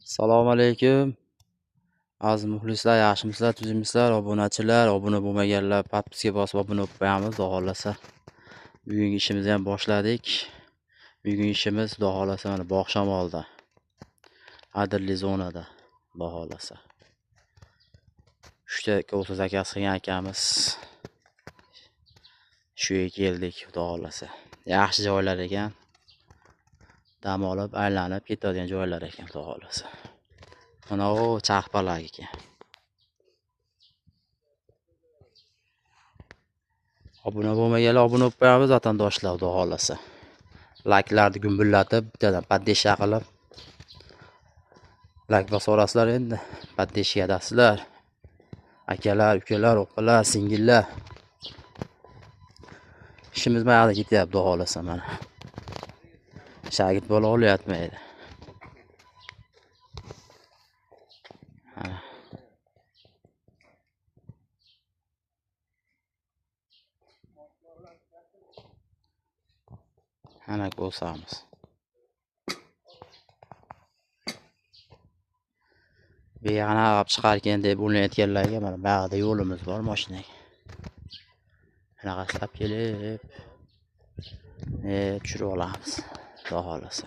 Assalomu alaykum. Aziz muxlislar, yaxshimisizlar, tuzimmisizlar, obunachilar, obuna bo'lmaganlar, papkaga bosib obuna bo'lib qo'yamiz, xudo xolasa. Bugungi ishimizni ham boshladik. Bugungi ishimiz, xudo xolasa, mana bog' shamolda. Adirli zonada, xudo xolasa. 3 ta o'tuz akasi qilgan akamiz. Shu yerga keldik, xudo xolasa. Yaxshi joylar ekan. Dam olib, aylanib ketadigan joylar ekan, xudo xolasa. Mana o chaqpalar ekan. Obuna bo'lmaganlar obuna bo'lib qo'yamiz, vatandoshlar, xudo xolasa. Layklarni gumbullatib, bittadan paddesha qilib layk bosorasizlar endi. Paddeshga dasizlar. Akalar, ukalar, opalar, singillar. Ishimiz mayada ketyapti, xudo xolasa mana. Shagird bola olyapmaydi. Ana ko'rsamiz. Beg'ana olib chiqarkan deb o'ylayotganlarga mana bu yerda yo'limiz bor mashinaga. Shunaqa kelib, tushirib olamiz, xudo xolasa.